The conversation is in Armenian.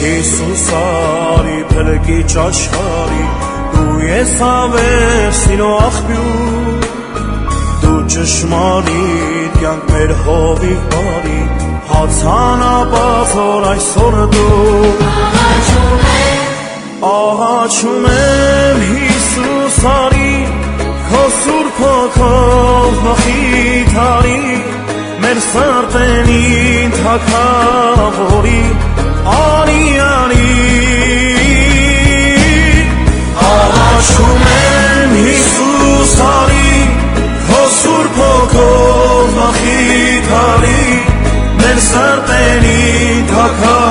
Հիսուս արի փրկի ճաշխարի Դու ես ավեր սիրո աղբյուր Դու ճշմարիտ կյանք մեր հովիվ բարի Հացանապատոր այսօր դու Աղաչում եմ Հիսուս արի Քո սուրբ հոգով մխիթարի Մեր սրտերին թագավորի Արի Աղաչում եմ Հիսուս արի Քո սուրբ հոգով մխիթարի Մեր սրտերին թագավորի